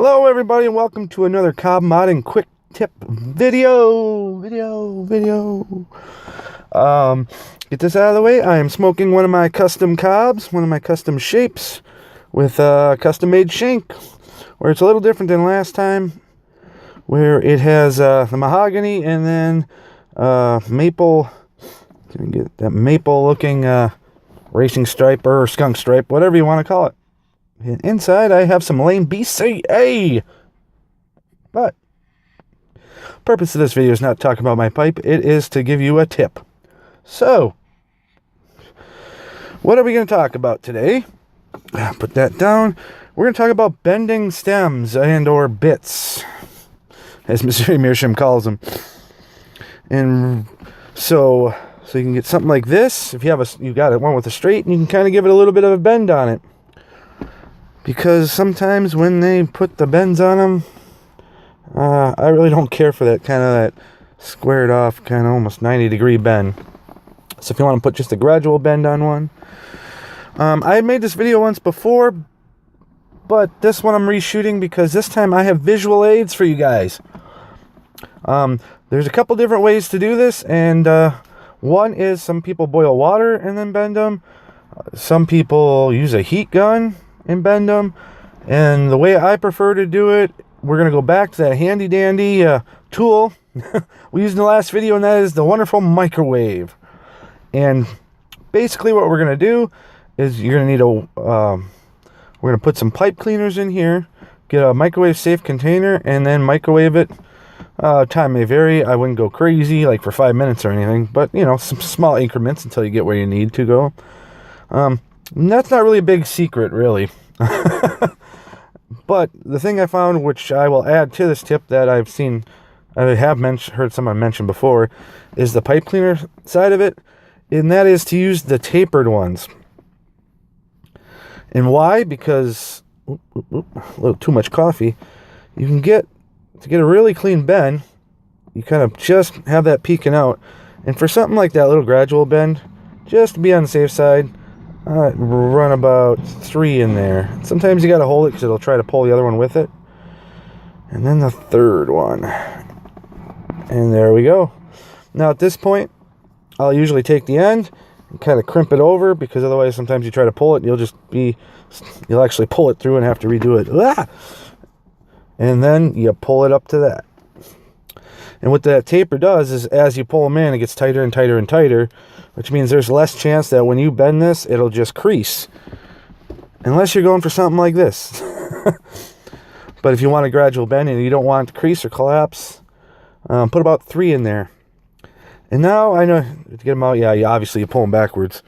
Hello everybody and welcome to another cob modding quick tip video. Get this out of the way. I am smoking one of my custom cobs, one of my custom shapes with a custom made shank, where it's a little different than last time, where it has the mahogany and then maple. Can you get that maple looking racing stripe or skunk stripe, whatever you want to call it. And inside I have some lame BCA. But purpose of this video is not to talk about my pipe, it is to give you a tip. So what are we going to talk about today? Put that down. We're going to talk about bending stems and or bits, as Missouri Meerchaum calls them. And so you can get something like this. If you got it one with a straight, and you can kind of give it a little bit of a bend on it. Because sometimes when they put the bends on them, I really don't care for that kind of that squared off, kind of almost 90-degree bend. So if you want to put just a gradual bend on one. I had made this video once before, but this one I'm reshooting because this time I have visual aids for you guys. There's a couple different ways to do this, and one is some people boil water and then bend them. Some people use a heat gun and bend them, and the way I prefer to do it, we're going to go back to that handy dandy tool we used in the last video, and that is the wonderful microwave. And basically what we're going to do is you're going to need we're going to put some pipe cleaners in here, get a microwave safe container, and then microwave it. Time may vary. I wouldn't go crazy like for 5 minutes or anything, but you know, some small increments until you get where you need to go. And that's not really a big secret, really. But the thing I found, which I will add to this tip that I have heard someone mention before, is the pipe cleaner side of it, and that is to use the tapered ones. And why? Because a little too much coffee. You can get to get a really clean bend. You kind of just have that peeking out, and for something like that little gradual bend, just to be on the safe side, run about 3 in there. Sometimes you got to hold it because it'll try to pull the other one with it. And then the third one. And there we go. Now at this point, I'll usually take the end and kind of crimp it over, because otherwise sometimes you try to pull it and you'll actually pull it through and have to redo it. Ah! And then you pull it up to that. And what that taper does is, as you pull them in, it gets tighter and tighter and tighter, which means there's less chance that when you bend this, it'll just crease. Unless you're going for something like this. But if you want a gradual bend and you don't want it to crease or collapse, put about 3 in there. And now, I know, to get them out, obviously you pull them backwards.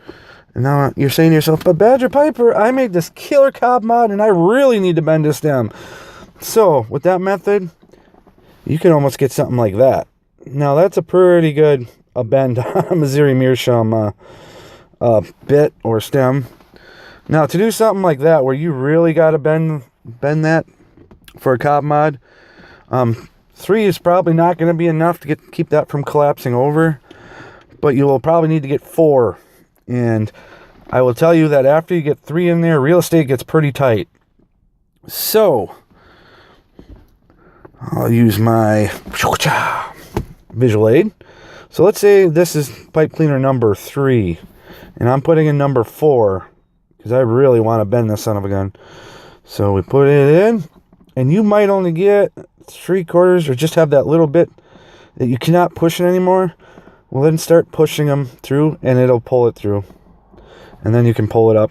And now you're saying to yourself, but Badger Piper, I made this killer cob mod and I really need to bend this stem. So, with that method, you can almost get something like that. Now, that's a pretty good bend on a Missouri Meerchaum bit or stem. Now, to do something like that, where you really got to bend that for a cob mod, 3 is probably not going to be enough to keep that from collapsing over. But you will probably need to get 4. And I will tell you that after you get 3 in there, real estate gets pretty tight. So I'll use my visual aid. So let's say this is pipe cleaner number 3, and I'm putting in number 4, because I really want to bend this son of a gun. So we put it in, and you might only get 3/4 or just have that little bit that you cannot push it anymore. Well, then start pushing them through, and it'll pull it through. And then you can pull it up.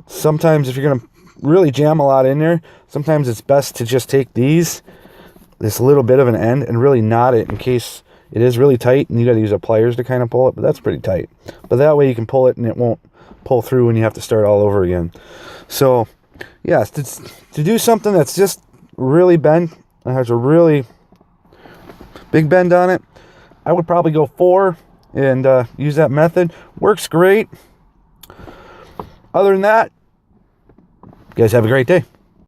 Sometimes if you're going to really jam a lot in there, sometimes it's best to just take this little bit of an end and really knot it, in case it is really tight and you got to use a pliers to kind of pull it, but that's pretty tight. But that way you can pull it and it won't pull through and you have to start all over again. So yes, to do something that's just really bent and has a really big bend on it, I would probably go 4 and use that method. Works great. Other than that, you guys have a great day.